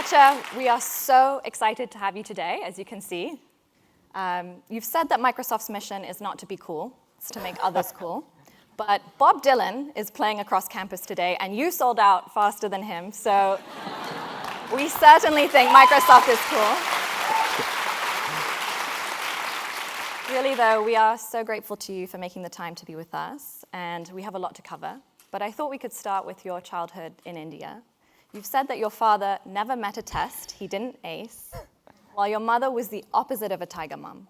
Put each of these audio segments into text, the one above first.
Satya, we are so excited to have you today, as you can see. You've said that Microsoft's mission is not to be cool, it's to make others cool. But Bob Dylan is playing across campus today, and you sold out faster than him, so we certainly think Microsoft is cool. Really, though, we are so grateful to you for making the time to be with us, and we have a lot to cover. But I thought we could start with your childhood in India. You've said that your father never met a test he didn't ace, while your mother was the opposite of a tiger mum.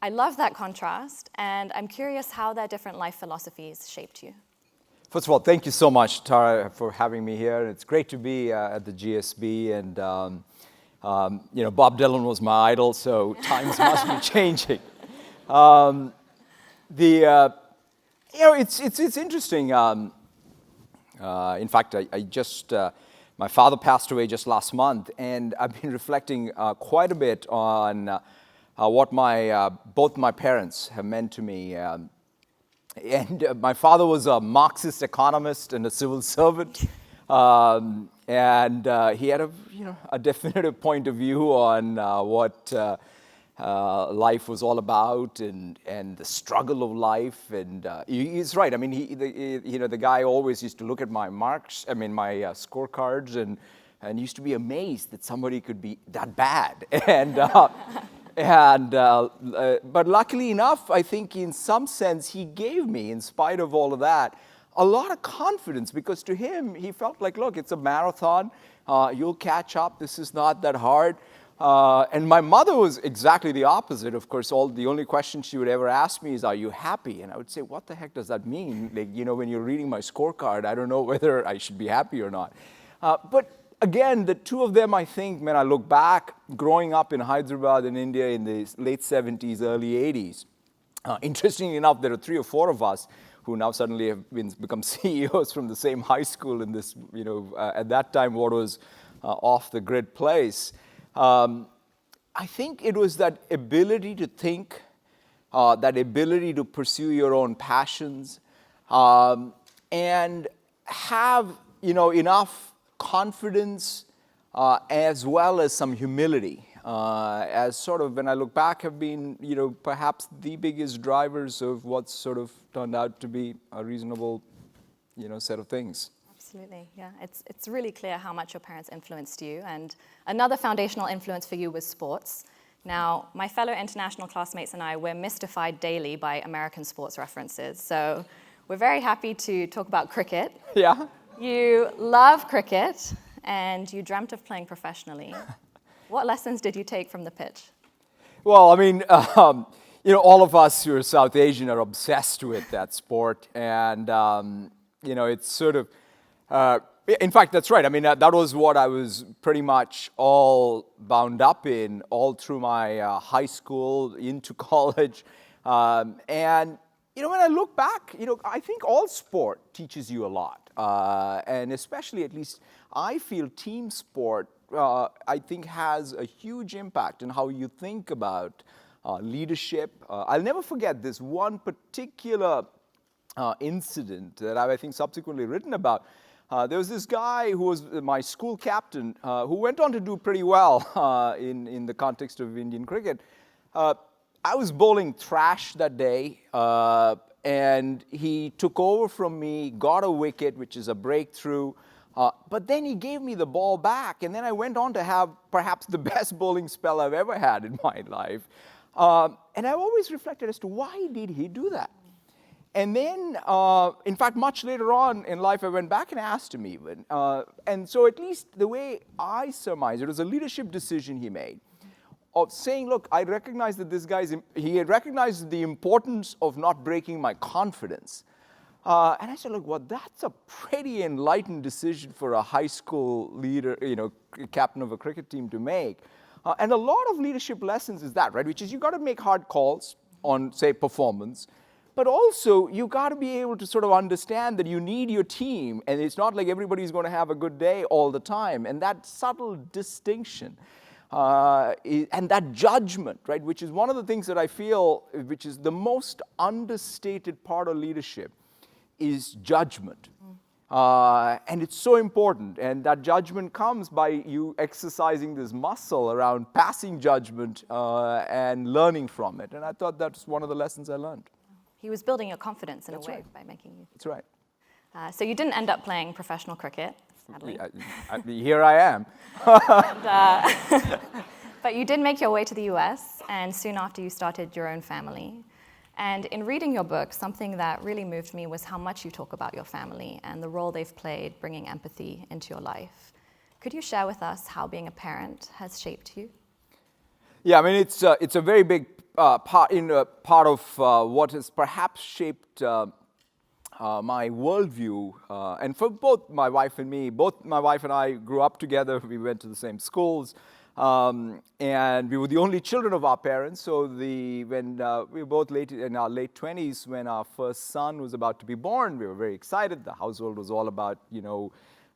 I love that contrast, and I'm curious how their different life philosophies shaped you. First of all, thank you so much, Tara, for having me here. It's great to be at the GSB, and Bob Dylan was my idol, so times must be changing. It's interesting. In fact, my father passed away just last month, and I've been reflecting quite a bit on what both my parents have meant to me. My father was a Marxist economist and a civil servant, and he had a definitive point of view on what life was all about and the struggle of life. And he's right. I mean, the guy always used to look at my scorecards and used to be amazed that somebody could be that bad. But luckily enough, I think in some sense he gave me, in spite of all of that, a lot of confidence, because to him, he felt like, look, it's a marathon. You'll catch up. This is not that hard. And my mother was exactly the opposite. Of course, the only question she would ever ask me is, are you happy? And I would say, what the heck does that mean? Like, when you're reading my scorecard, I don't know whether I should be happy or not. But again, the two of them, I think, when I look back, growing up in Hyderabad in India in the late 70s, early 80s, interestingly enough, there are 3 or 4 of us who now suddenly have become CEOs from the same high school in this, at that time, what was off-the-grid place. I think it was that ability to think, that ability to pursue your own passions, and have, enough confidence as well as some humility, as sort of, when I look back, have been, perhaps the biggest drivers of what's sort of turned out to be a reasonable, set of things. Absolutely, yeah. It's really clear how much your parents influenced you, and another foundational influence for you was sports. Now, my fellow international classmates and I, we're mystified daily by American sports references, so we're very happy to talk about cricket. Yeah. You love cricket, and you dreamt of playing professionally. What lessons did you take from the pitch? Well, I mean, all of us who are South Asian are obsessed with that sport, and, it's sort of, in fact, that's right. I mean, that was what I was pretty much all bound up in all through my high school, into college. And, when I look back, I think all sport teaches you a lot. And especially, at least, I feel team sport, I think, has a huge impact on how you think about leadership. I'll never forget this one particular incident that I've, I think, subsequently written about. There was this guy who was my school captain who went on to do pretty well in the context of Indian cricket. I was bowling trash that day, and he took over from me, got a wicket, which is a breakthrough, but then he gave me the ball back, and then I went on to have perhaps the best bowling spell I've ever had in my life. And I've always reflected as to why did he do that? And then, in fact, much later on in life, I went back and asked him even. And so at least the way I surmise it was a leadership decision he made of saying, look, I recognize that this guy's, he had recognized the importance of not breaking my confidence. And I said, look, well, that's a pretty enlightened decision for a high school leader, captain of a cricket team to make. And a lot of leadership lessons is that, right? Which is you got to make hard calls on, say, performance. But also, you got to be able to sort of understand that you need your team, and it's not like everybody's going to have a good day all the time. And that subtle distinction and that judgment, right, which is one of the things that I feel, which is the most understated part of leadership, is judgment. And it's so important. And that judgment comes by you exercising this muscle around passing judgment and learning from it. And I thought that's one of the lessons I learned. He was building your confidence in That's a way right. by making you. That's right. So you didn't end up playing professional cricket, sadly. Here I am. But you did make your way to the US, and soon after you started your own family. And in reading your book, something that really moved me was how much you talk about your family and the role they've played bringing empathy into your life. Could you share with us how being a parent has shaped you? Yeah, I mean, it's a very big part of what has perhaps shaped my worldview. And for both my wife and me, both my wife and I grew up together. We went to the same schools. And we were the only children of our parents. So when we were both in our late 20s, when our first son was about to be born, we were very excited. The household was all about,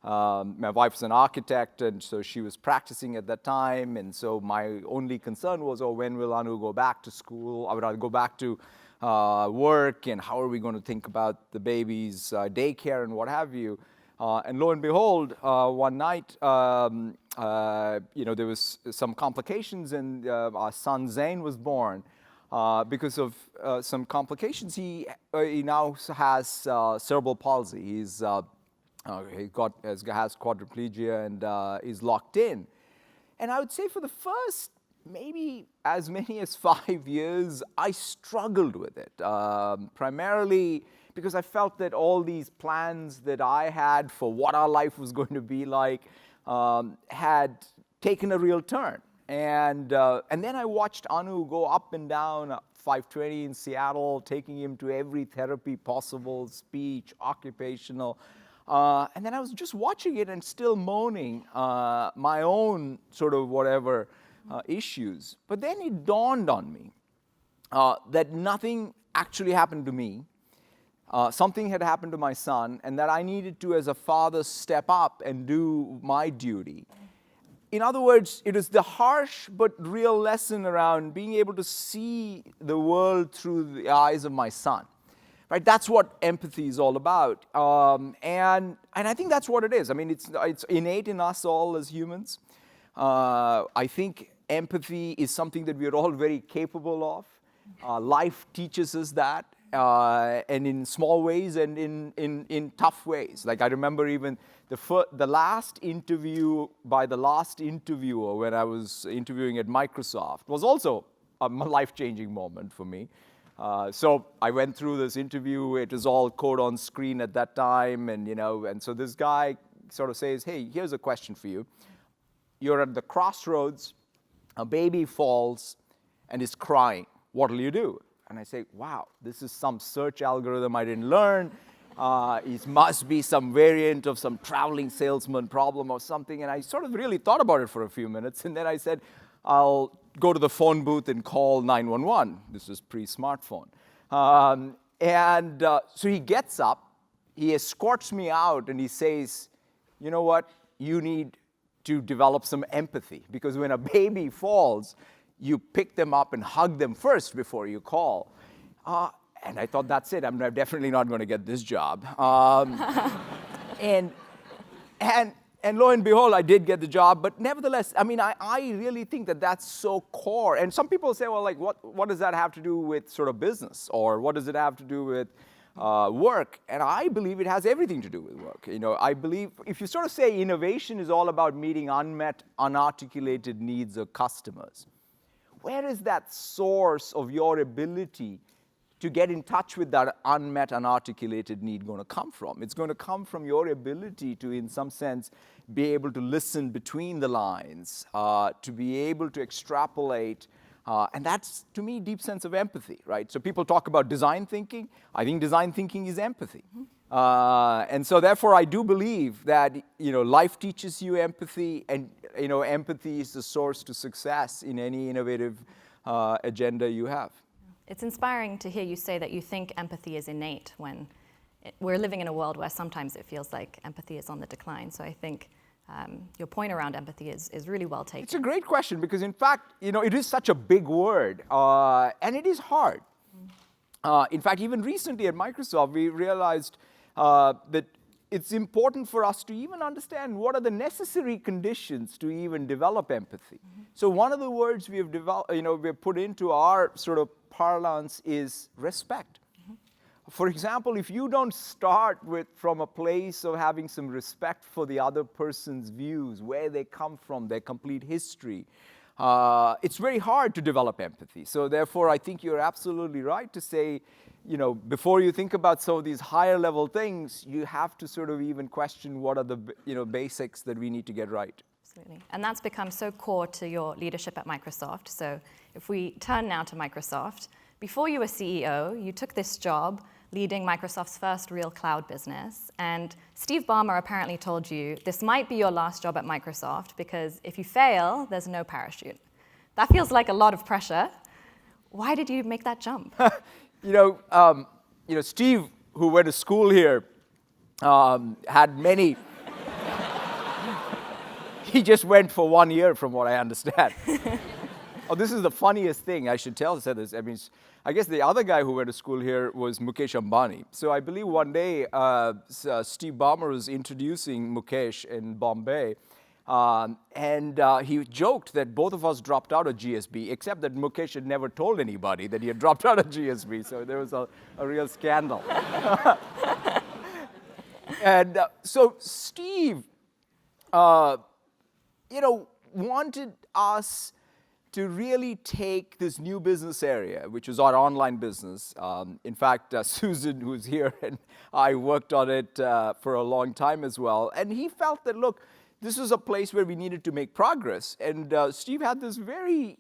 my wife's an architect, and so she was practicing at that time. And so my only concern was, when will Anu go back to school? I would go back to work, and how are we going to think about the baby's daycare and what have you? And lo and behold, one night, there was some complications, and our son Zain was born. Because of some complications, he now has cerebral palsy. He has quadriplegia and is locked in. And I would say for the first maybe as many as 5 years, I struggled with it, primarily because I felt that all these plans that I had for what our life was going to be like had taken a real turn. And then I watched Anu go up and down 520 in Seattle, taking him to every therapy possible, speech, occupational. And then I was just watching it and still moaning my own sort of whatever issues. But then it dawned on me that nothing actually happened to me. Something had happened to my son, and that I needed to, as a father, step up and do my duty. In other words, it is the harsh but real lesson around being able to see the world through the eyes of my son. Right? That's what empathy is all about. And I think that's what it is. I mean, it's innate in us all as humans. I think empathy is something that we are all very capable of. Life teaches us that. And in small ways and in tough ways. Like I remember even the last interview by the last interviewer when I was interviewing at Microsoft was also a life-changing moment for me. So I went through this interview. It was all code on screen at that time, and so this guy sort of says, "Hey, here's a question for you. You're at the crossroads. A baby falls and is crying. What'll you do?" And I say, wow, this is some search algorithm I didn't learn. It must be some variant of some traveling salesman problem or something. And I sort of really thought about it for a few minutes. And then I said, I'll go to the phone booth and call 911. This was pre-smartphone. So he gets up, he escorts me out, and he says, you know what? You need to develop some empathy. Because when a baby falls, you pick them up and hug them first before you call. And I thought, that's it. I'm definitely not going to get this job. And lo and behold, I did get the job. But nevertheless, I mean, I really think that that's so core. And some people say, well, like, what does that have to do with sort of business? Or what does it have to do with work? And I believe it has everything to do with work. I believe if you sort of say innovation is all about meeting unmet, unarticulated needs of customers, where is that source of your ability to get in touch with that unmet, unarticulated need going to come from? It's going to come from your ability to, in some sense, be able to listen between the lines, to be able to extrapolate. And that's, to me, deep sense of empathy, right? So people talk about design thinking. I think design thinking is empathy. And so therefore, I do believe that, life teaches you empathy, and, empathy is the source to success in any innovative agenda you have. It's inspiring to hear you say that you think empathy is innate when we're living in a world where sometimes it feels like empathy is on the decline. So I think your point around empathy is really well taken. It's a great question because, in fact, it is such a big word, and it is hard. In fact, even recently at Microsoft, we realized that it's important for us to even understand what are the necessary conditions to even develop empathy. So one of the words we have developed, we've put into our sort of parlance is respect. For example, if you don't start from a place of having some respect for the other person's views, where they come from, their complete history, it's very hard to develop empathy. So therefore, I think you're absolutely right to say, before you think about some of these higher level things, you have to sort of even question what are the basics that we need to get right. Absolutely. And that's become so core to your leadership at Microsoft. So if we turn now to Microsoft, before you were CEO, you took this job leading Microsoft's first real cloud business. And Steve Ballmer apparently told you this might be your last job at Microsoft because if you fail, there's no parachute. That feels like a lot of pressure. Why did you make that jump? Steve, who went to school here, had many. He just went for 1 year, from what I understand. Oh, this is the funniest thing. I should say this. I mean, I guess the other guy who went to school here was Mukesh Ambani. So I believe one day Steve Ballmer was introducing Mukesh in Bombay, and he joked that both of us dropped out of GSB, except that Mukesh had never told anybody that he had dropped out of GSB. So there was a real scandal. And so Steve, wanted us to really take this new business area, which was our online business. In fact, Susan, who's here, and I worked on it for a long time as well. And he felt that, look, this was a place where we needed to make progress. And Steve had this very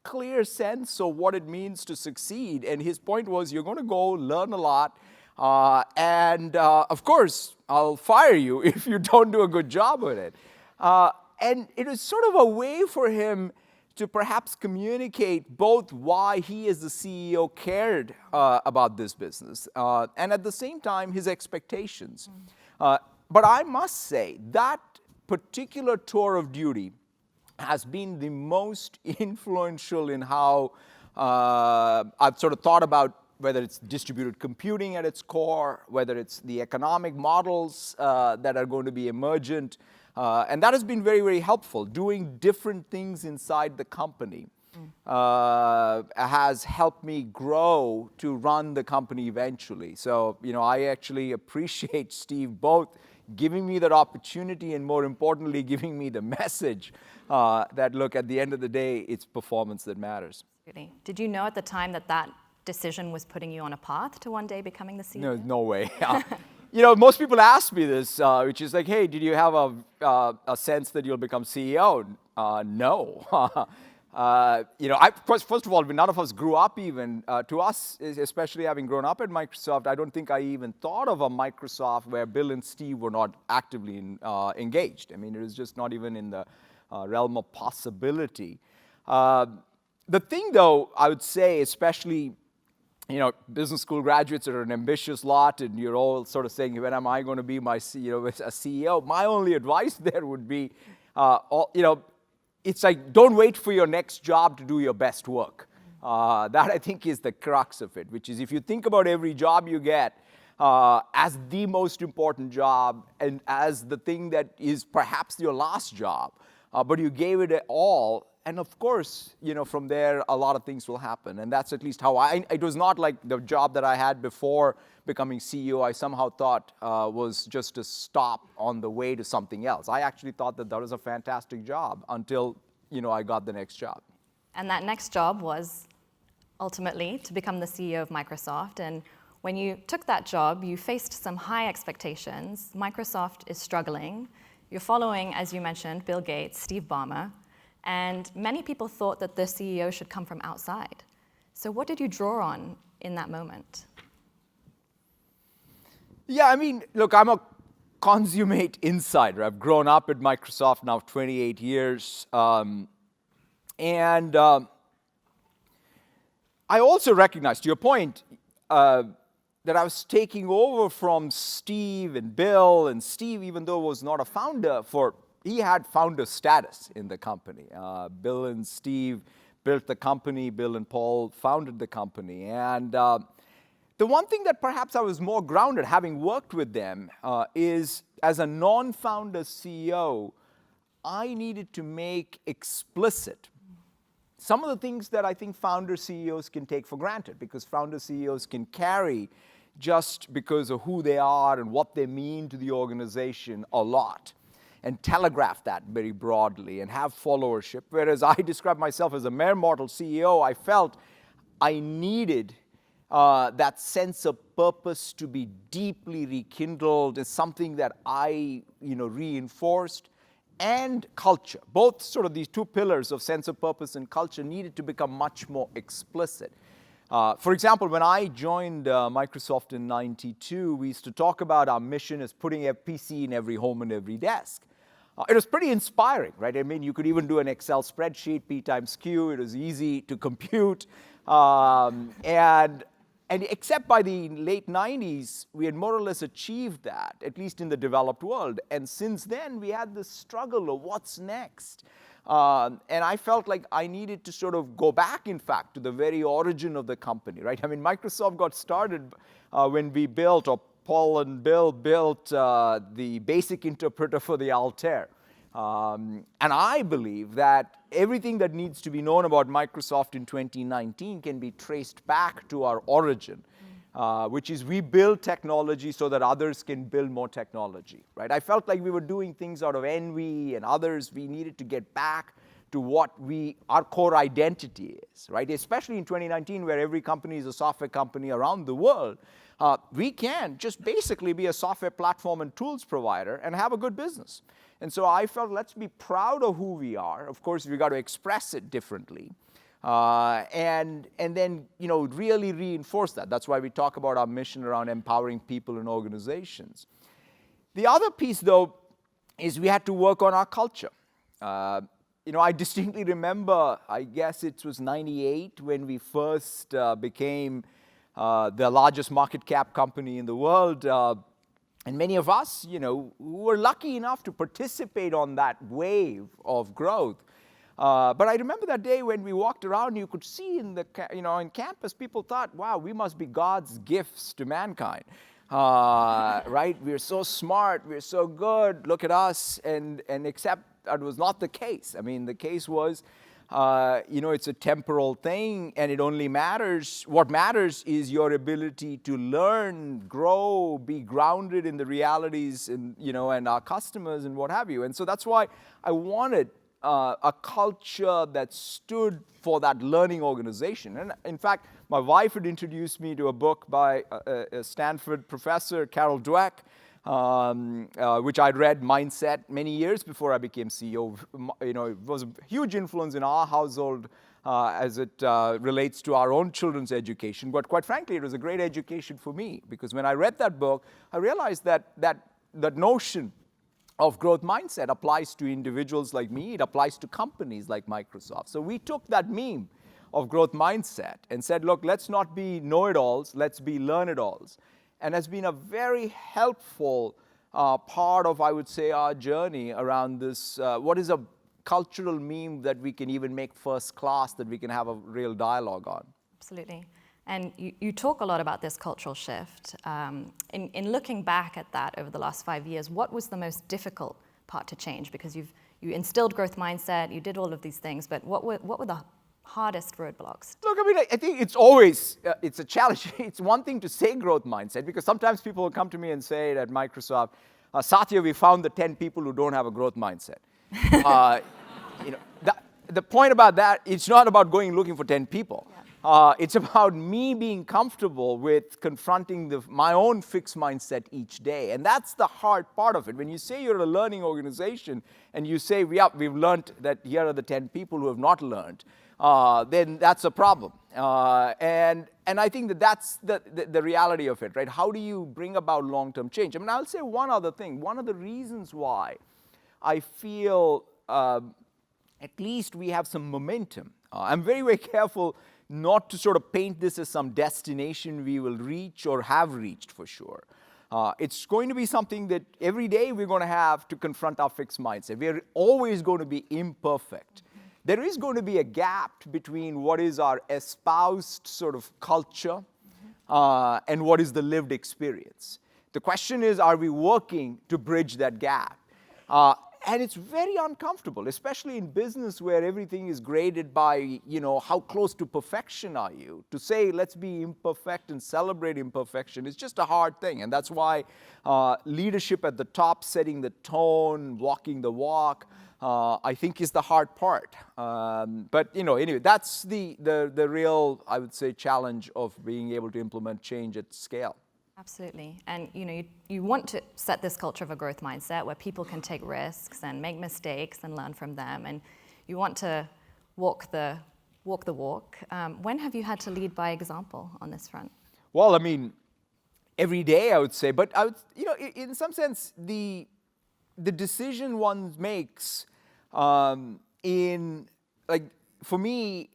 clear sense of what it means to succeed. And his point was, you're going to go learn a lot. And of course, I'll fire you if you don't do a good job with it. And it was sort of a way for him to perhaps communicate both why he as the CEO cared about this business and at the same time his expectations. But I must say that particular tour of duty has been the most influential in how I've sort of thought about whether it's distributed computing at its core, whether it's the economic models that are going to be emergent. And that has been very, very helpful. Doing different things inside the company has helped me grow to run the company eventually. So, I actually appreciate Steve both giving me that opportunity and, more importantly, giving me the message that, look, at the end of the day, it's performance that matters. Really? Did you know at the time that decision was putting you on a path to one day becoming the CEO? No way. Most people ask me this, which is like, hey, did you have a sense that you'll become CEO? No. First of all, none of us grew up even. To us, especially having grown up at Microsoft, I don't think I even thought of a Microsoft where Bill and Steve were not actively engaged. I mean, it was just not even in the realm of possibility. The thing, though, I would say, especially business school graduates are an ambitious lot, and you're all sort of saying, when am I going to be a CEO? My only advice there would be, it's like, don't wait for your next job to do your best work. That, I think, is the crux of it, which is if you think about every job you get as the most important job and as the thing that is perhaps your last job, but you gave it all, and of course, from there, a lot of things will happen. And that's at least how it was not like the job that I had before becoming CEO, I somehow thought was just a stop on the way to something else. I actually thought that was a fantastic job until, I got the next job. And that next job was ultimately to become the CEO of Microsoft. And when you took that job, you faced some high expectations. Microsoft is struggling. You're following, as you mentioned, Bill Gates, Steve Ballmer. And many people thought that the CEO should come from outside. So what did you draw on in that moment? Yeah, I mean, look, I'm a consummate insider. I've grown up at Microsoft now 28 years. And I also recognize, to your point, that I was taking over from Steve and Bill. And Steve, even though was not a founder, he had founder status in the company. Bill and Steve built the company. Bill and Paul founded the company. And The one thing that perhaps I was more grounded, having worked with them, is as a non-founder CEO, I needed to make explicit some of the things that I think founder CEOs can take for granted, because founder CEOs can carry, just because of who they are and what they mean to the organization, a lot, and telegraph that very broadly and have followership. Whereas I describe myself as a mere mortal CEO, I felt I needed that sense of purpose to be deeply rekindled as something that I, reinforced, and culture. Both sort of these two pillars of sense of purpose and culture needed to become much more explicit. For example, when I joined Microsoft in '92, we used to talk about our mission as putting a PC in every home and every desk. It was pretty inspiring, right? I mean, you could even do an Excel spreadsheet, P times Q. It was easy to compute. And except by the late 90s, we had more or less achieved that, at least in the developed world. And since then, we had this struggle of what's next. And I felt like I needed to sort of go back, in fact, to the very origin of the company, right? I mean, Microsoft got started when we built, or Paul and Bill built, the basic interpreter for the Altair. And I believe that everything that needs to be known about Microsoft in 2019 can be traced back to our origin, which is we build technology so that others can build more technology, right? I felt like we were doing things out of envy and others. We needed to get back to what our core identity is, right? Especially in 2019, where every company is a software company around the world. We can just basically be a software platform and tools provider and have a good business. And so I felt, let's be proud of who we are. Of course, we got to express it differently. And then, really reinforce that. That's why we talk about our mission around empowering people and organizations. The other piece, though, is we had to work on our culture. I distinctly remember, I guess it was '98 when we first became the largest market cap company in the world. And many of us, who were lucky enough to participate on that wave of growth. But I remember that day when we walked around, you could see in in campus, people thought, wow, we must be God's gifts to mankind. Right? We're so smart, we're so good, look at us. And except that was not the case. I mean, the case was, it's a temporal thing, and it only matters, what matters is your ability to learn, grow, be grounded in the realities and our customers and what have you. And so that's why I wanted a culture that stood for that learning organization. And in fact, my wife had introduced me to a book by a Stanford professor, Carol Dweck, which I'd read, Mindset, many years before I became CEO. It was a huge influence in our household as it relates to our own children's education. But quite frankly, it was a great education for me, because when I read that book, I realized that notion of growth mindset applies to individuals like me. It applies to companies like Microsoft. So we took that meme of growth mindset and said, look, let's not be know-it-alls, let's be learn-it-alls. And has been a very helpful part of, I would say, our journey around this, what is a cultural meme that we can even make first class, that we can have a real dialogue on. Absolutely. And you talk a lot about this cultural shift. In looking back at that over the last 5 years, what was the most difficult part to change? Because you instilled growth mindset, you did all of these things, but what were the hardest roadblocks? Look, I mean, I think it's always, it's a challenge. It's one thing to say growth mindset, because sometimes people will come to me and say at Microsoft, Satya, we found the 10 people who don't have a growth mindset. The point about that, it's not about going looking for 10 people. Yeah. It's about me being comfortable with confronting my own fixed mindset each day. And that's the hard part of it. When you say you're a learning organization and you say, we've learned that here are the 10 people who have not learned, then that's a problem. And I think that's the reality of it, right? How do you bring about long-term change? I mean, I'll say one other thing. One of the reasons why I feel at least we have some momentum. I'm very, very careful not to sort of paint this as some destination we will reach or have reached for sure. It's going to be something that every day we're going to have to confront our fixed mindset. We're always going to be imperfect. There is going to be a gap between what is our espoused sort of culture and what is the lived experience. The question is, are we working to bridge that gap? And it's very uncomfortable, especially in business where everything is graded by, how close to perfection are you? To say, let's be imperfect and celebrate imperfection is just a hard thing. And that's why leadership at the top, setting the tone, walking the walk, I think is the hard part. But, anyway, that's the real, I would say, challenge of being able to implement change at scale. Absolutely. And you want to set this culture of a growth mindset where people can take risks and make mistakes and learn from them. And you want to walk the walk. When have you had to lead by example on this front? Well, every day I would say, but I would, in some sense, the decision one makes for me,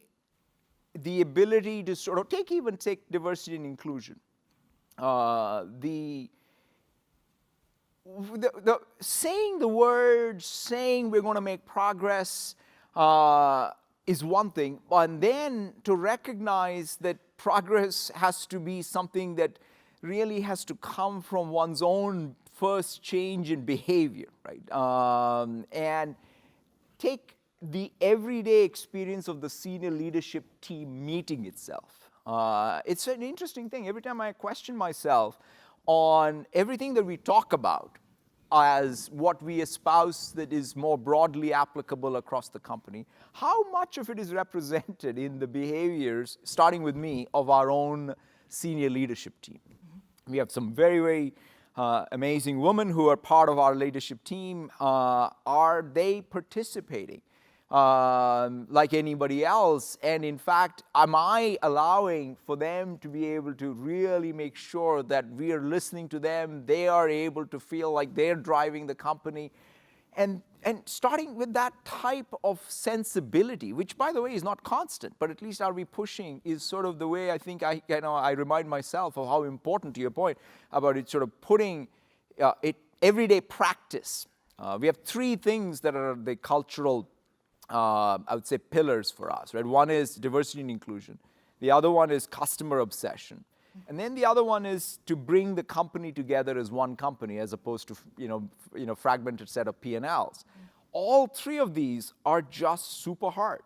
the ability to sort of take diversity and inclusion. Saying the words, saying we're going to make progress is one thing, and then to recognize that progress has to be something that really has to come from one's own first change in behavior, right? And take the everyday experience of the senior leadership team meeting itself. It's an interesting thing. Every time I question myself on everything that we talk about as what we espouse that is more broadly applicable across the company, how much of it is represented in the behaviors, starting with me, of our own senior leadership team? Mm-hmm. We have some very, very amazing women who are part of our leadership team. Are they participating like anybody else? And in fact, am I allowing for them to be able to really make sure that we are listening to them, they are able to feel like they're driving the company? And starting with that type of sensibility, which by the way is not constant, but at least are we pushing, is sort of the way I think I remind myself of how important, to your point, about it sort of putting it everyday practice. We have three things that are the cultural I would say pillars for us, right? One is diversity and inclusion. The other one is customer obsession. And then the other one is to bring the company together as one company as opposed to, fragmented set of P&Ls. All three of these are just super hard,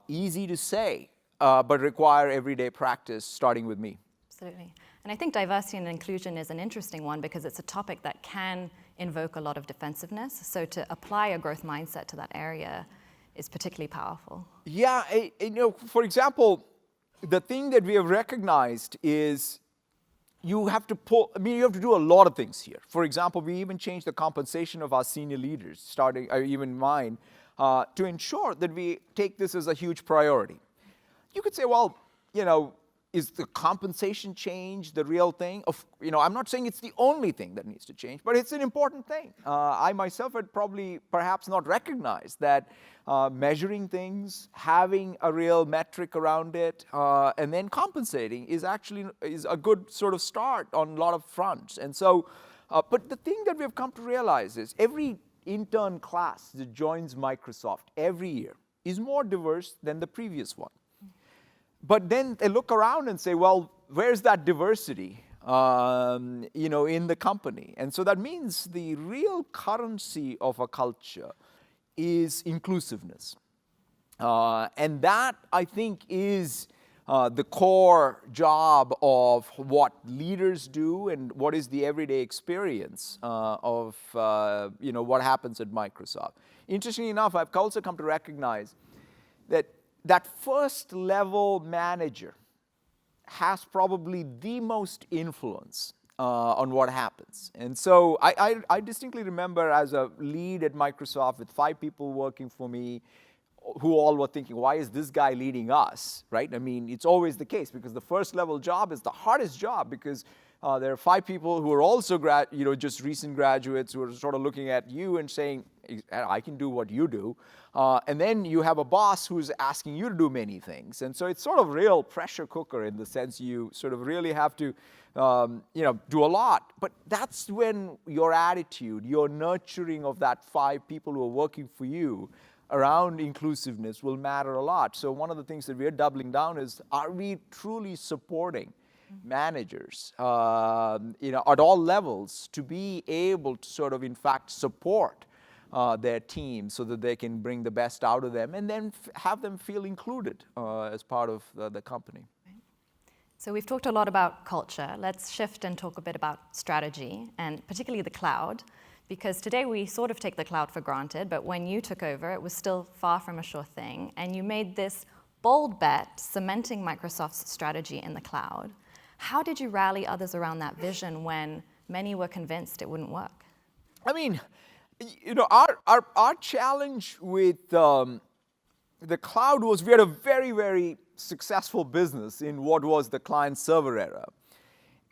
easy to say, but require everyday practice, starting with me. Absolutely. And I think diversity and inclusion is an interesting one because it's a topic that can invoke a lot of defensiveness. So to apply a growth mindset to that area is particularly powerful. Yeah, for example, the thing that we have recognized is you have to do a lot of things here. For example, we even changed the compensation of our senior leaders, starting, even mine, to ensure that we take this as a huge priority. You could say, well, is the compensation change the real thing? I'm not saying it's the only thing that needs to change, but it's an important thing. I myself had perhaps not recognized that measuring things, having a real metric around it, and then compensating is a good sort of start on a lot of fronts. And so, but the thing that we've come to realize is every intern class that joins Microsoft every year is more diverse than the previous one. But then they look around and say, well, where's that diversity, in the company? And so that means the real currency of a culture is inclusiveness. And that, I think, is the core job of what leaders do and what is the everyday experience of, what happens at Microsoft. Interestingly enough, I've also come to recognize that first level manager has probably the most influence on what happens. And so I distinctly remember as a lead at Microsoft with 5 people working for me who all were thinking, why is this guy leading us, right? It's always the case because the first level job is the hardest job because there are 5 people who are also just recent graduates who are sort of looking at you and saying, I can do what you do. And then you have a boss who's asking you to do many things. And so it's sort of real pressure cooker in the sense you sort of really have to, do a lot. But that's when your attitude, your nurturing of that 5 people who are working for you around inclusiveness will matter a lot. So one of the things that we're doubling down is, are we truly supporting managers, at all levels to be able to sort of, in fact, support their team so that they can bring the best out of them and then have them feel included as part of the company. So we've talked a lot about culture. Let's shift and talk a bit about strategy, and particularly the cloud, because today we sort of take the cloud for granted, but when you took over, it was still far from a sure thing, and you made this bold bet cementing Microsoft's strategy in the cloud. How did you rally others around that vision when many were convinced it wouldn't work? I mean, our challenge with the cloud was we had a very, very successful business in what was the client-server era.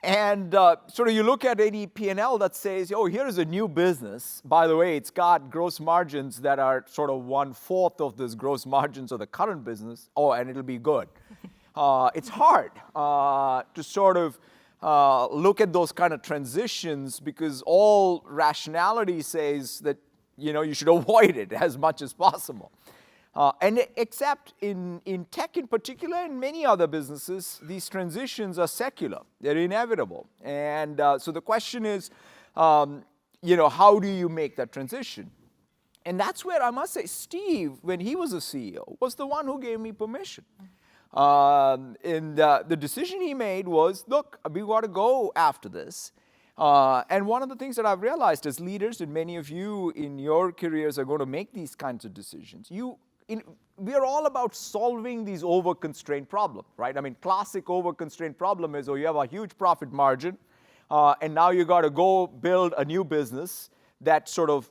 And sort of you look at any P&L that says, oh, here is a new business. By the way, it's got gross margins that are sort of 1/4 of this gross margins of the current business. Oh, and it'll be good. It's hard to sort of look at those kind of transitions because all rationality says that, you should avoid it as much as possible. And except in tech in particular and many other businesses, these transitions are secular. They're inevitable. And so the question is, how do you make that transition? And that's where I must say, Steve, when he was a CEO, was the one who gave me permission. And the decision he made was, look, we got to go after this. And one of the things that I've realized as leaders, and many of you in your careers are going to make these kinds of decisions, we are all about solving these over-constrained problems, right? I mean, classic over-constrained problem is, you have a huge profit margin, and now you got to go build a new business that sort of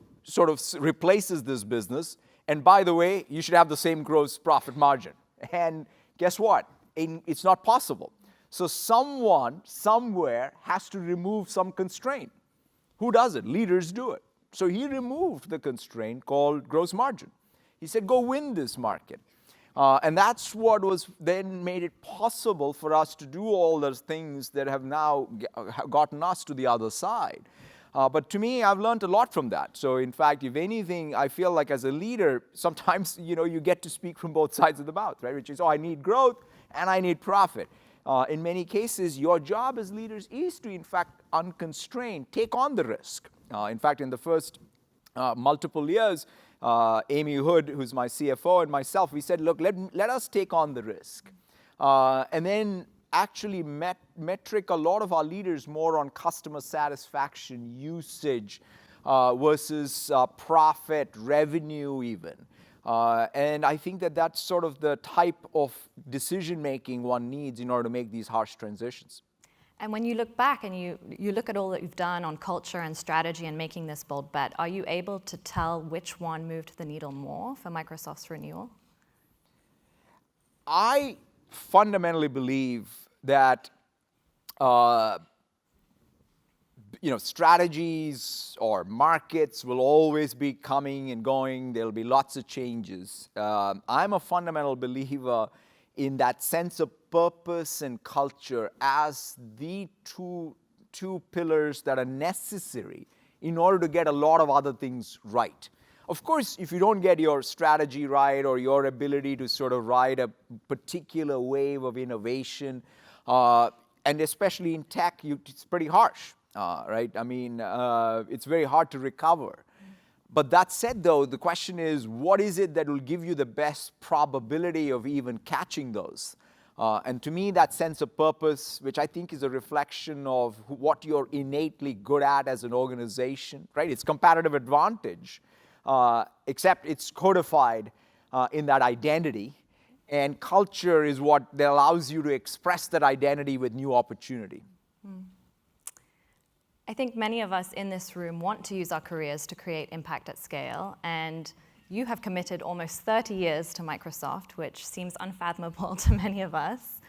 replaces this business. And by the way, you should have the same gross profit margin. And guess what? It's not possible. So someone, somewhere, has to remove some constraint. Who does it? Leaders do it. So he removed the constraint called gross margin. He said, go win this market. And that's what was then made it possible for us to do all those things that have now gotten us to the other side. But to me, I've learned a lot from that. So in fact, if anything, I feel like as a leader, sometimes, you get to speak from both sides of the mouth, right? Which is, I need growth and I need profit. In many cases, your job as leaders is to, in fact, unconstrained, take on the risk. In fact, in the first multiple years, Amy Hood, who's my CFO, and myself, we said, look, let us take on the risk. And then actually metric a lot of our leaders more on customer satisfaction, usage, versus profit, revenue even. And I think that that's sort of the type of decision-making one needs in order to make these harsh transitions. And when you look back and you look at all that you've done on culture and strategy and making this bold bet, are you able to tell which one moved the needle more for Microsoft's renewal? I fundamentally believe that strategies or markets will always be coming and going. There'll be lots of changes. I'm a fundamental believer in that sense of purpose and culture as the two pillars that are necessary in order to get a lot of other things right. Of course, if you don't get your strategy right or your ability to sort of ride a particular wave of innovation, and especially in tech, it's pretty harsh, right? I mean, it's very hard to recover. But that said, though, the question is, what is it that will give you the best probability of even catching those? And to me, that sense of purpose, which I think is a reflection of what you're innately good at as an organization, right? It's competitive advantage, except it's codified in that identity. And culture is what that allows you to express that identity with new opportunity. I think many of us in this room want to use our careers to create impact at scale, and you have committed almost 30 years to Microsoft, which seems unfathomable to many of us.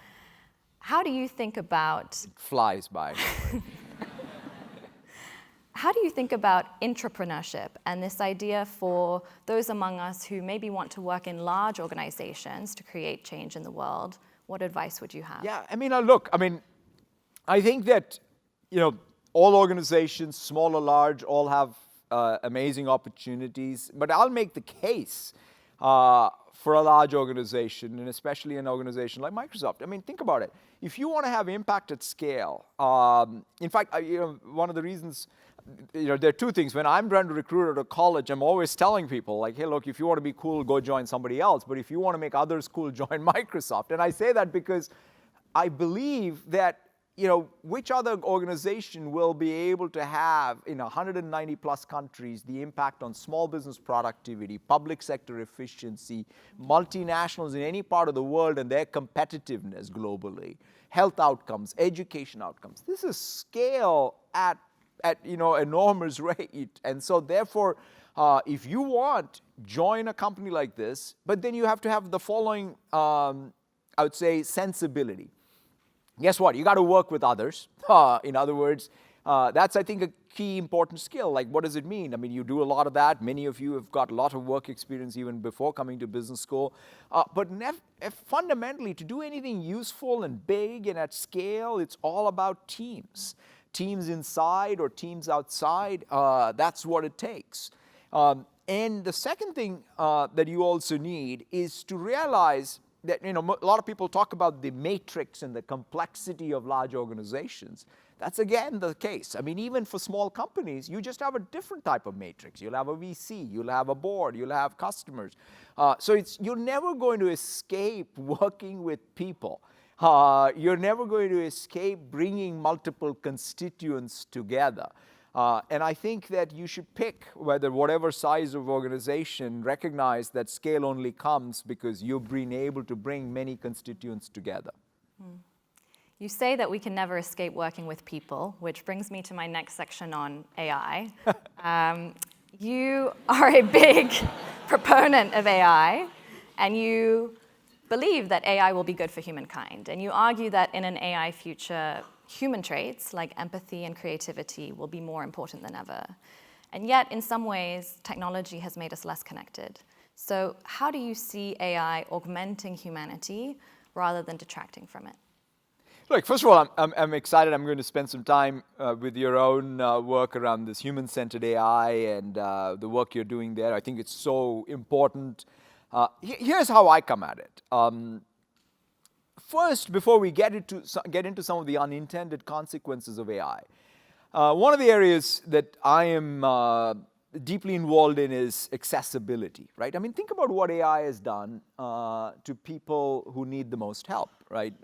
How do you think about... It flies by. How do you think about intrapreneurship and this idea for those among us who maybe want to work in large organizations to create change in the world? What advice would you have? Yeah, look, I think that, all organizations, small or large, all have amazing opportunities. But I'll make the case for a large organization, and especially an organization like Microsoft. I mean, think about it. If you want to have impact at scale, in fact, one of the reasons, there are two things. When I'm trying to recruit at a college, I'm always telling people, like, hey, look, if you want to be cool, go join somebody else. But if you want to make others cool, join Microsoft. And I say that because I believe that, which other organization will be able to have in 190 plus countries the impact on small business productivity, public sector efficiency, multinationals in any part of the world and their competitiveness globally, health outcomes, education outcomes. This is scale at enormous rate. And so therefore, if you want, join a company like this, but then you have to have the following, I would say, sensibility. Guess what? You got to work with others. In other words, that's, I think, a key important skill. Like, what does it mean? I mean, you do a lot of that. Many of you have got a lot of work experience even before coming to business school. But fundamentally, to do anything useful and big and at scale, it's all about teams. Teams inside or teams outside, that's what it takes. And the second thing that you also need is to realize that, a lot of people talk about the matrix and the complexity of large organizations. That's again the case. I mean, even for small companies, you just have a different type of matrix. You'll have a VC, you'll have a board, you'll have customers. So you're never going to escape working with people. You're never going to escape bringing multiple constituents together. And I think that you should pick whatever size of organization, recognize that scale only comes because you've been able to bring many constituents together. You say that we can never escape working with people, which brings me to my next section on AI. You are a big proponent of AI, and you believe that AI will be good for humankind. And you argue that in an AI future, human traits like empathy and creativity will be more important than ever. And yet, in some ways, technology has made us less connected. So how do you see AI augmenting humanity rather than detracting from it? Look, first of all, I'm excited. I'm going to spend some time with your own work around this human-centered AI and the work you're doing there. I think it's so important. Here's how I come at it. First, before we get into some of the unintended consequences of AI, one of the areas that I am deeply involved in is accessibility, right? I mean, think about what AI has done to people who need the most help, right?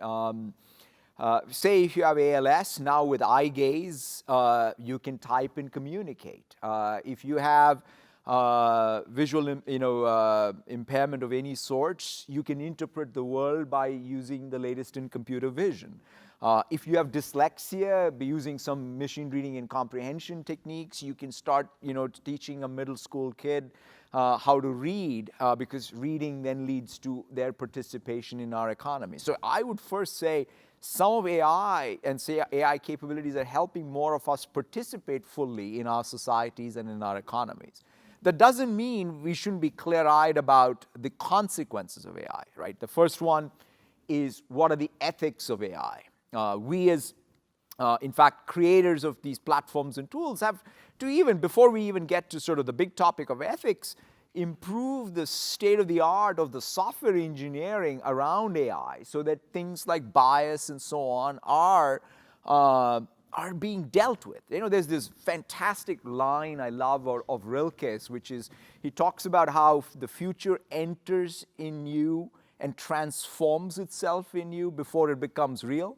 Say if you have ALS, now with eye gaze, you can type and communicate. If you have visual impairment of any sorts, you can interpret the world by using the latest in computer vision. If you have dyslexia, by using some machine reading and comprehension techniques, you can start teaching a middle school kid how to read, because reading then leads to their participation in our economy. So I would first say some of AI and say AI capabilities are helping more of us participate fully in our societies and in our economies. That doesn't mean we shouldn't be clear-eyed about the consequences of AI, right? The first one is, what are the ethics of AI? We as, in fact, creators of these platforms and tools have to before we even get to sort of the big topic of ethics, improve the state-of-the-art of the software engineering around AI so that things like bias and so on are being dealt with. There's this fantastic line I love of Rilke's, which is, he talks about how the future enters in you and transforms itself in you before it becomes real.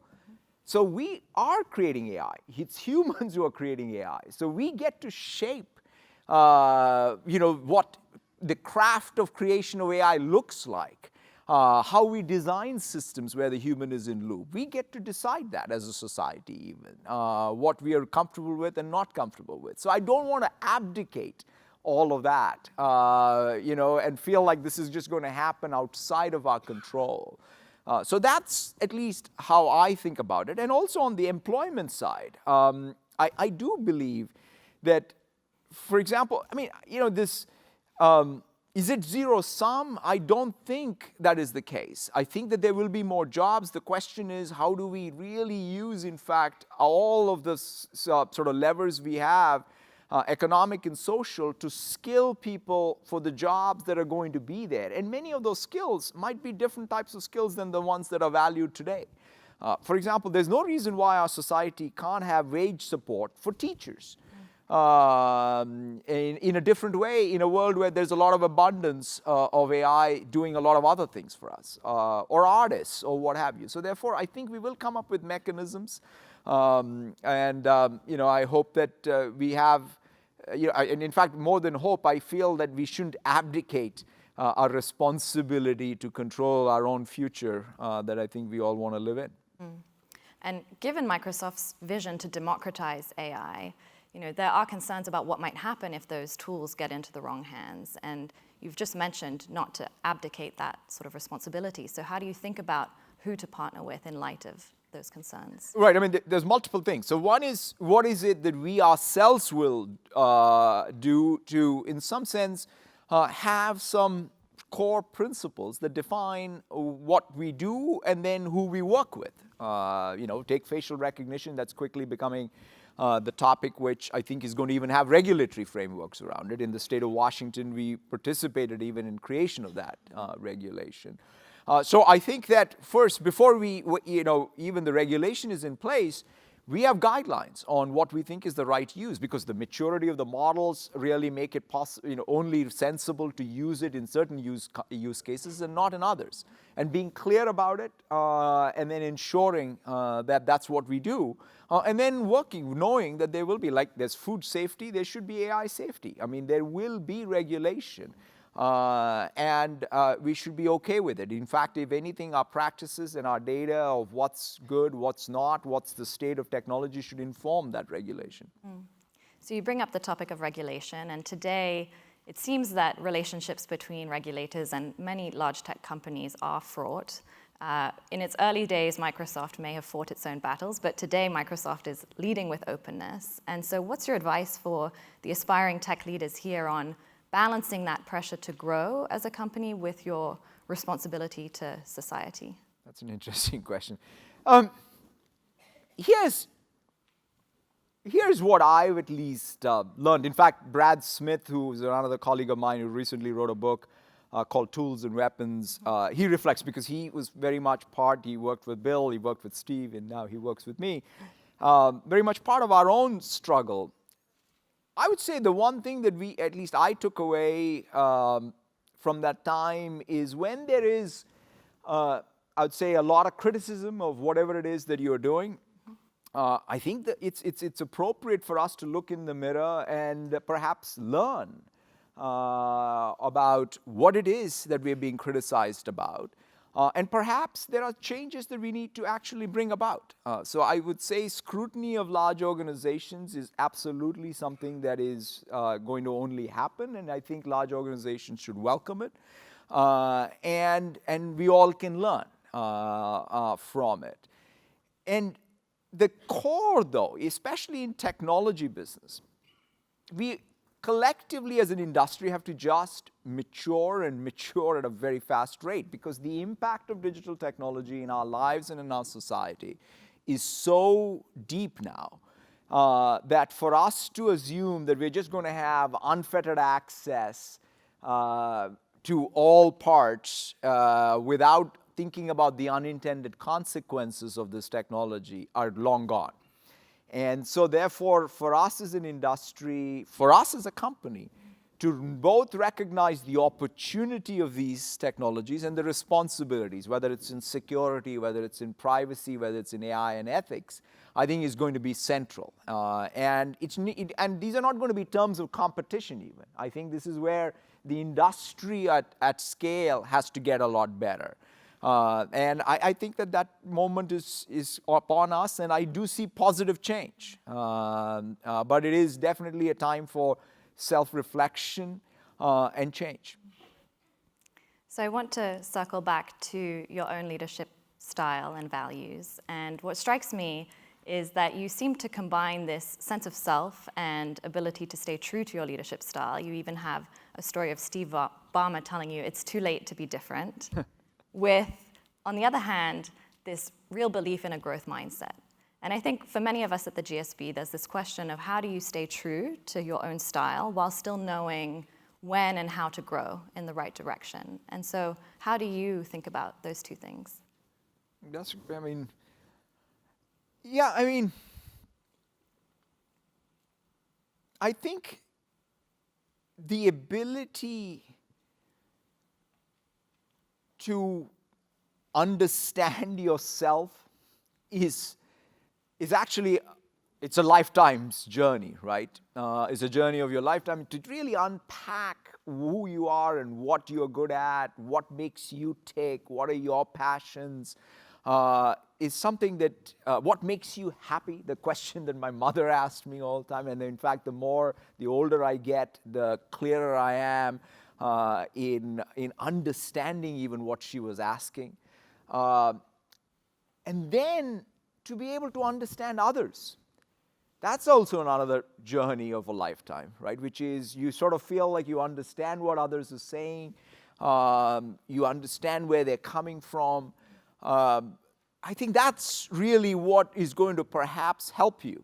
So we are creating AI. It's humans who are creating AI. So we get to shape, what the craft of creation of AI looks like. How we design systems where the human is in loop. We get to decide that as a society even, what we are comfortable with and not comfortable with. So I don't want to abdicate all of that, and feel like this is just going to happen outside of our control. So that's at least how I think about it. And also on the employment side, I do believe that, for example, this... is it zero sum? I don't think that is the case. I think that there will be more jobs. The question is, how do we really use, in fact, all of the sort of levers we have economic and social, to skill people for the jobs that are going to be there. And many of those skills might be different types of skills than the ones that are valued today. For example, there's no reason why our society can't have wage support for teachers in a different way, in a world where there's a lot of abundance of AI doing a lot of other things for us, or artists, or what have you. So therefore, I think we will come up with mechanisms, I hope that we have, and in fact, more than hope, I feel that we shouldn't abdicate our responsibility to control our own future that I think we all want to live in. And given Microsoft's vision to democratize AI, there are concerns about what might happen if those tools get into the wrong hands. And you've just mentioned not to abdicate that sort of responsibility. So how do you think about who to partner with in light of those concerns? Right. I mean, there's multiple things. So one is, what is it that we ourselves will do to, in some sense, have some core principles that define what we do and then who we work with. Take facial recognition, that's quickly becoming the topic which I think is going to even have regulatory frameworks around it. In the state of Washington, we participated even in creation of that regulation. So I think that first, before even the regulation is in place, we have guidelines on what we think is the right use, because the maturity of the models really make it only sensible to use it in certain use cases and not in others. And being clear about it, and then ensuring that that's what we do, and then working, knowing that there will be, like there's food safety, there should be AI safety. I mean, there will be regulation. And we should be okay with it. In fact, if anything, our practices and our data of what's good, what's not, what's the state of technology should inform that regulation. So you bring up the topic of regulation, and today it seems that relationships between regulators and many large tech companies are fraught. In its early days, Microsoft may have fought its own battles, but today Microsoft is leading with openness. And so what's your advice for the aspiring tech leaders here on balancing that pressure to grow as a company with your responsibility to society? That's an interesting question. Here's what I've at least learned. In fact, Brad Smith, who is another colleague of mine who recently wrote a book called Tools and Weapons, he reflects, because he was very much he worked with Bill, he worked with Steve, and now he works with me, very much part of our own struggle. I would say the one thing that at least I took away from that time is when there is, I would say, a lot of criticism of whatever it is that you're doing, I think that it's appropriate for us to look in the mirror and perhaps learn about what it is that we're being criticized about. And perhaps there are changes that we need to actually bring about. So I would say scrutiny of large organizations is absolutely something that is going to only happen, and I think large organizations should welcome it. And we all can learn from it. And the core, though, especially in technology business, we collectively as an industry have to just mature at a very fast rate, because the impact of digital technology in our lives and in our society is so deep now that for us to assume that we're just going to have unfettered access to all parts without thinking about the unintended consequences of this technology are long gone. And so therefore, for us as an industry, for us as a company, to both recognize the opportunity of these technologies and the responsibilities, whether it's in security, whether it's in privacy, whether it's in AI and ethics, I think is going to be central. And these are not going to be terms of competition even. I think this is where the industry at scale has to get a lot better. And I think that moment is upon us, and I do see positive change. But it is definitely a time for self-reflection and change. So I want to circle back to your own leadership style and values. And what strikes me is that you seem to combine this sense of self and ability to stay true to your leadership style. You even have a story of Steve Ballmer telling you it's too late to be different. With, on the other hand, this real belief in a growth mindset. And I think for many of us at the GSB, there's this question of how do you stay true to your own style while still knowing when and how to grow in the right direction. And so how do you think about those two things? I think the ability to understand yourself is actually, it's a lifetime's journey, right? It's a journey of your lifetime to really unpack who you are and what you're good at, what makes you tick, what are your passions, is something that, what makes you happy, the question that my mother asked me all the time. And in fact, the older I get, the clearer I am in understanding even what she was asking. And then to be able to understand others. That's also another journey of a lifetime, right? Which is you sort of feel like you understand what others are saying, you understand where they're coming from. I think that's really what is going to perhaps help you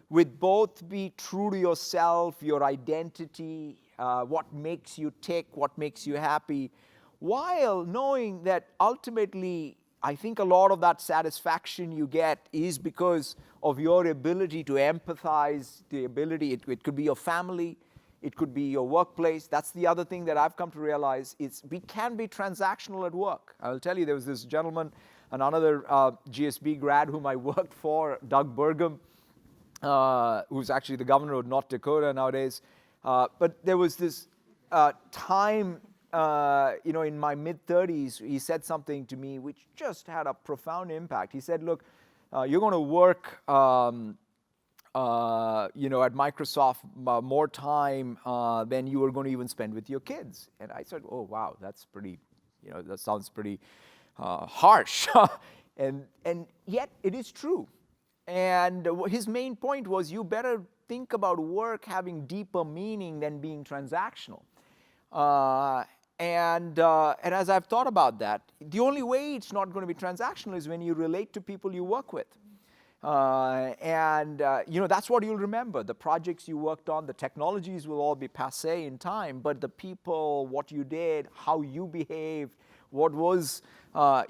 with both be true to yourself, your identity, what makes you tick, what makes you happy, while knowing that ultimately I think a lot of that satisfaction you get is because of your ability to empathize, the ability, it could be your family, it could be your workplace. That's the other thing that I've come to realize is we can be transactional at work. I'll tell you, there was this gentleman, another GSB grad whom I worked for, Doug Burgum, who's actually the governor of North Dakota nowadays. But there was this time in my mid-30s, he said something to me which just had a profound impact. He said, look, you're going to work at Microsoft more time than you are going to even spend with your kids. And I said, oh, wow, that's pretty, that sounds pretty harsh. and yet it is true. And his main point was you better think about work having deeper meaning than being transactional. And as I've thought about that, the only way it's not going to be transactional is when you relate to people you work with. That's what you'll remember. The projects you worked on, the technologies will all be passé in time, but the people, what you did, how you behaved, what was I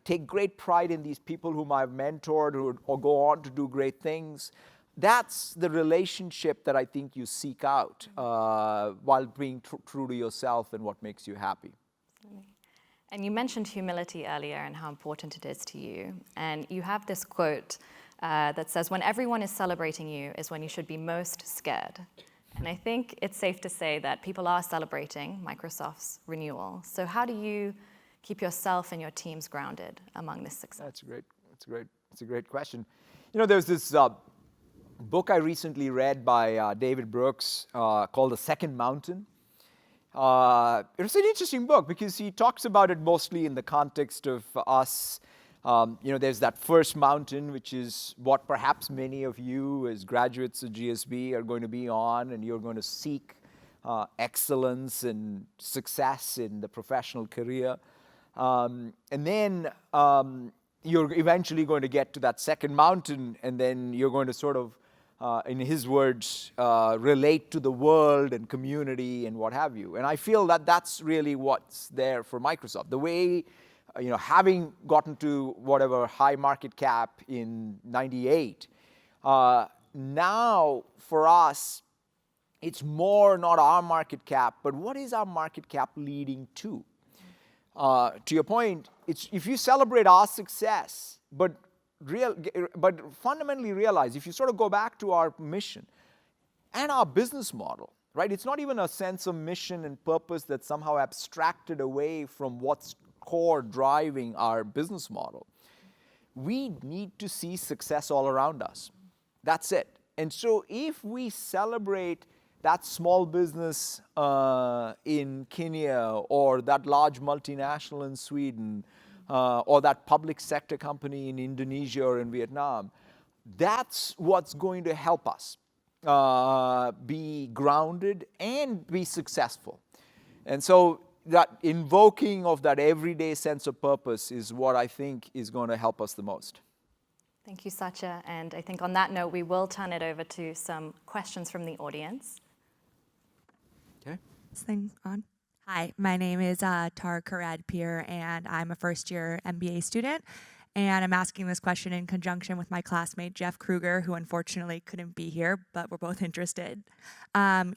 take great pride in these people whom I've mentored who go on to do great things. That's the relationship that I think you seek out while being true to yourself and what makes you happy. And you mentioned humility earlier and how important it is to you. And you have this quote that says, when everyone is celebrating you is when you should be most scared. And I think it's safe to say that people are celebrating Microsoft's renewal. So how do you keep yourself and your teams grounded among this success? That's a great question. There's this book I recently read by David Brooks called The Second Mountain. It's an interesting book because he talks about it mostly in the context of us. There's that first mountain, which is what perhaps many of you as graduates of GSB are going to be on, and you're going to seek excellence and success in the professional career. And then you're eventually going to get to that second mountain, and then you're going to sort of in his words, relate to the world and community and what have you. And I feel that that's really what's there for Microsoft. The way, having gotten to whatever high market cap in '98, now for us, it's more not our market cap, but what is our market cap leading to? To your point, it's if you celebrate our success, but fundamentally realize, if you sort of go back to our mission and our business model, right? It's not even a sense of mission and purpose that's somehow abstracted away from what's core driving our business model. We need to see success all around us. That's it. And so if we celebrate that small business in Kenya or that large multinational in Sweden, or that public sector company in Indonesia or in Vietnam, that's what's going to help us be grounded and be successful. And so that invoking of that everyday sense of purpose is what I think is going to help us the most. Thank you, Satya. And I think on that note, we will turn it over to some questions from the audience. Okay. This thing on? Hi, my name is Tara Karadpir, and I'm a first-year MBA student. And I'm asking this question in conjunction with my classmate, Jeff Kruger, who unfortunately couldn't be here, but we're both interested.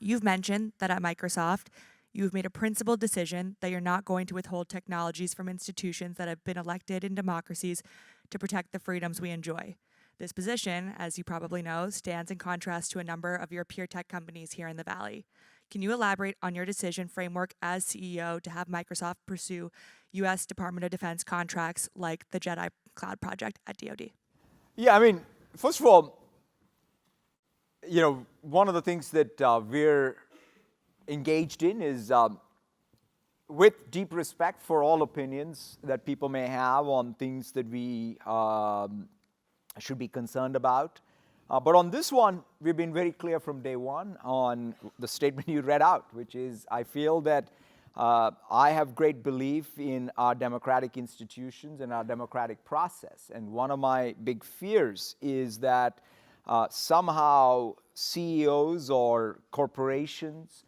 You've mentioned that at Microsoft, you've made a principled decision that you're not going to withhold technologies from institutions that have been elected in democracies to protect the freedoms we enjoy. This position, as you probably know, stands in contrast to a number of your peer tech companies here in the Valley. Can you elaborate on your decision framework as CEO to have Microsoft pursue U.S. Department of Defense contracts like the Jedi Cloud project at DoD? Yeah, I mean, first of all, one of the things that we're engaged in is with deep respect for all opinions that people may have on things that we should be concerned about. But on this one, we've been very clear from day one on the statement you read out, which is I feel that I have great belief in our democratic institutions and our democratic process. And one of my big fears is that somehow CEOs or corporations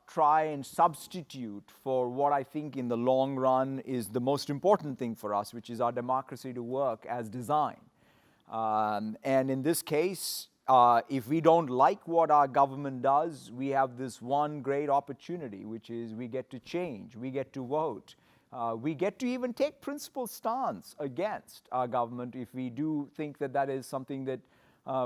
try and substitute for what I think in the long run is the most important thing for us, which is our democracy to work as designed. And in this case, if we don't like what our government does, we have this one great opportunity, which is we get to change, we get to vote, we get to even take principled stance against our government if we do think that that is something that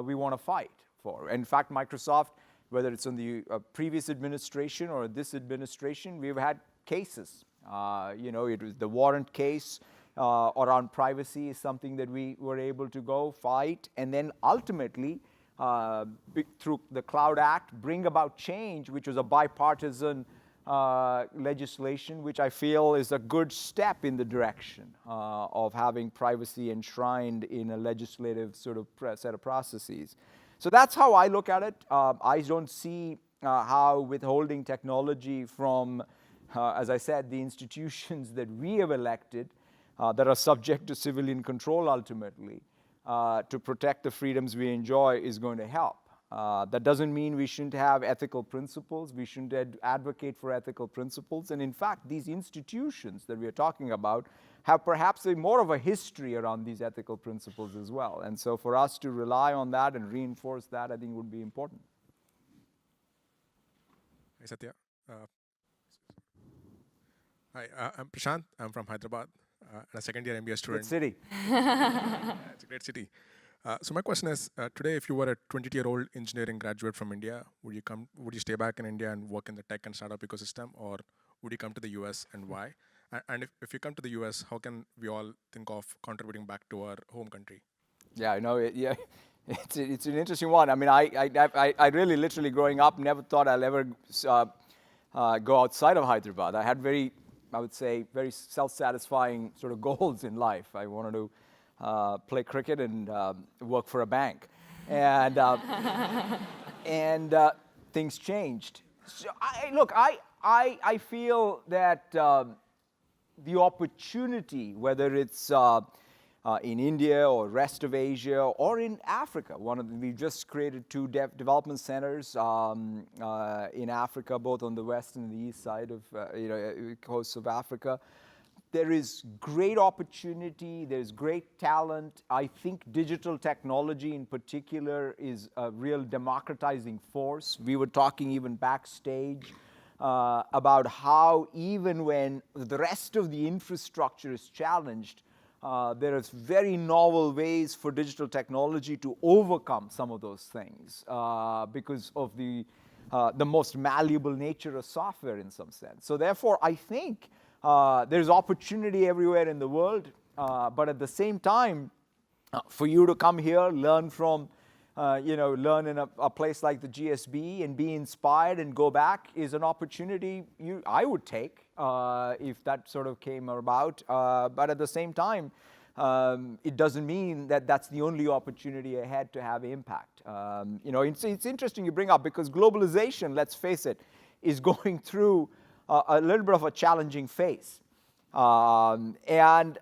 we want to fight for. In fact, Microsoft, whether it's in the previous administration or this administration, we've had cases. It was the warrant case around privacy is something that we were able to go fight, and then ultimately, through the Cloud Act, bring about change, which was a bipartisan legislation, which I feel is a good step in the direction of having privacy enshrined in a legislative sort of set of processes. So that's how I look at it. I don't see how withholding technology from, as I said, the institutions that we have elected that are subject to civilian control ultimately, to protect the freedoms we enjoy is going to help. That doesn't mean we shouldn't have ethical principles. We shouldn't advocate for ethical principles. And in fact, these institutions that we are talking about have perhaps more of a history around these ethical principles as well. And so for us to rely on that and reinforce that, I think would be important. Hi, Satya. Hi, I'm Prashant. I'm from Hyderabad. And a second-year MBA student. Good city. Yeah, it's a great city. So my question is, today, if you were a 22-year-old engineering graduate from India, would you stay back in India and work in the tech and startup ecosystem, or would you come to the US, and why? And if you come to the US, how can we all think of contributing back to our home country? Yeah, it's an interesting one. I mean, I really, literally, growing up, never thought I'll ever go outside of Hyderabad. I had very self-satisfying sort of goals in life. I wanted to play cricket and work for a bank. And, things changed. So I feel that the opportunity, whether it's in India or rest of Asia or in Africa, we've just created 2 development centers in Africa, both on the west and the east side of coast of Africa. There is great opportunity, there's great talent. I think digital technology in particular is a real democratizing force. We were talking even backstage about how even when the rest of the infrastructure is challenged, there is very novel ways for digital technology to overcome some of those things because of the most malleable nature of software in some sense. So therefore, I think there's opportunity everywhere in the world, but at the same time, for you to come here, learn from, learn in a place like the GSB and be inspired and go back is an opportunity I would take if that sort of came about. But at the same time, it doesn't mean that that's the only opportunity ahead to have impact. It's interesting you bring up, because globalization, let's face it, is going through a little bit of a challenging phase. And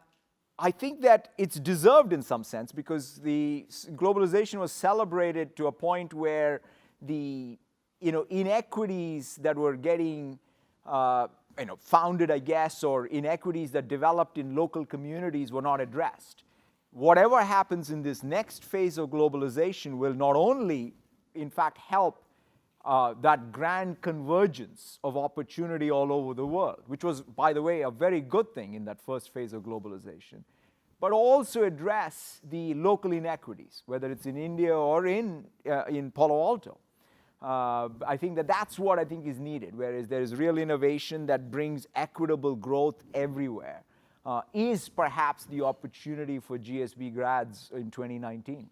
I think that it's deserved in some sense because the globalization was celebrated to a point where the inequities that were getting founded, I guess, or inequities that developed in local communities were not addressed. Whatever happens in this next phase of globalization will not only, in fact, help that grand convergence of opportunity all over the world, which was, by the way, a very good thing in that first phase of globalization, but also address the local inequities, whether it's in India or in Palo Alto. I think that's what I think is needed, whereas there is real innovation that brings equitable growth everywhere, is perhaps the opportunity for GSB grads in 2019.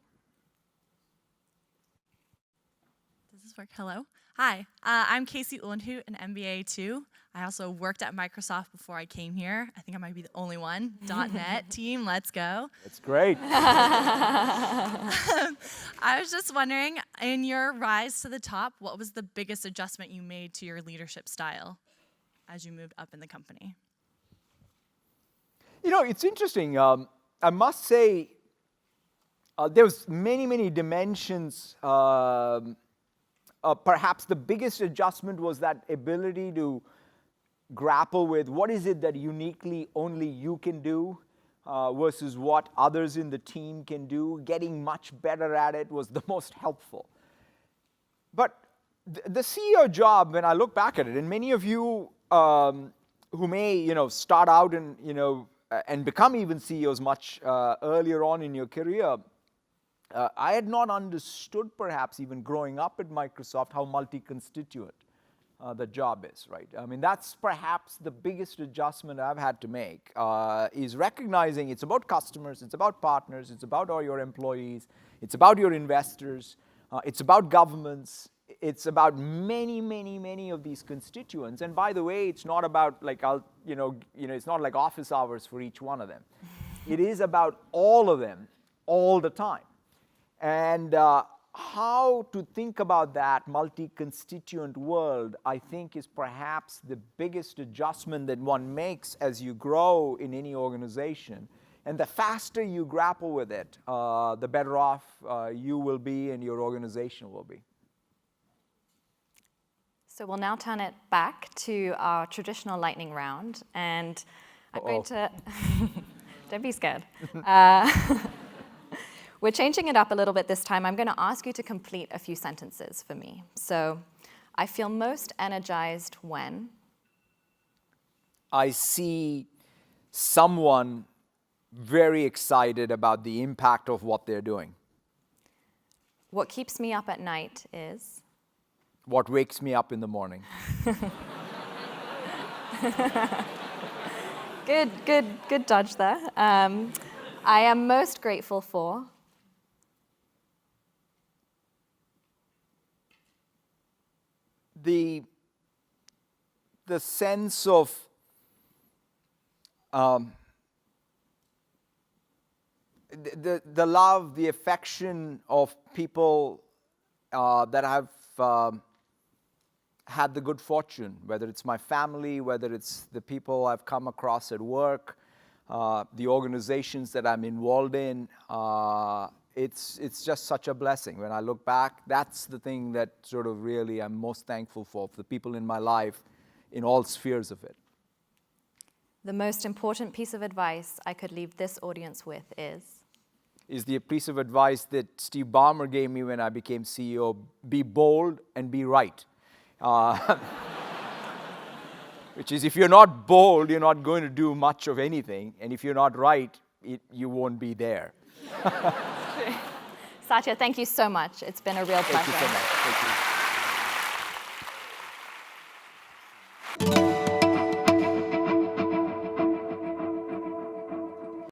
Does this work? Hello. Hi, I'm Casey Uhlenhut, an MBA too. I also worked at Microsoft before I came here. I think I might be the only one. .NET team, let's go. That's great. I was just wondering, in your rise to the top, what was the biggest adjustment you made to your leadership style as you moved up in the company? It's interesting. I must say, there was many dimensions. Perhaps the biggest adjustment was that ability to grapple with what is it that uniquely only you can do versus what others in the team can do. Getting much better at it was the most helpful. But the CEO job, when I look back at it, and many of you who may start out and become even CEOs much earlier on in your career, I had not understood, perhaps even growing up at Microsoft, how multi-constituent the job is, right? I mean, that's perhaps the biggest adjustment I've had to make, is recognizing it's about customers, it's about partners, it's about all your employees, it's about your investors, it's about governments, it's about many of these constituents. And by the way, it's not about like, it's not like office hours for each one of them. It is about all of them, all the time. And how to think about that multi-constituent world, I think, is perhaps the biggest adjustment that one makes as you grow in any organization. And the faster you grapple with it, the better off you will be and your organization will be. So we'll now turn it back to our traditional lightning round. And I'm going to... Don't be scared. We're changing it up a little bit this time. I'm going to ask you to complete a few sentences for me. So, I feel most energized when? I see someone very excited about the impact of what they're doing. What keeps me up at night is? What wakes me up in the morning. Good dodge there. I am most grateful for? The sense of the love, the affection of people that I've had the good fortune, whether it's my family, whether it's the people I've come across at work, the organizations that I'm involved in. It's just such a blessing. When I look back, that's the thing that sort of really I'm most thankful for the people in my life in all spheres of it. The most important piece of advice I could leave this audience with is the piece of advice that Steve Ballmer gave me when I became CEO: be bold and be right. Which is, if you're not bold, you're not going to do much of anything. And if you're not right, you won't be there. Satya, thank you so much. It's been a real pleasure. Thank you so much. Thank you.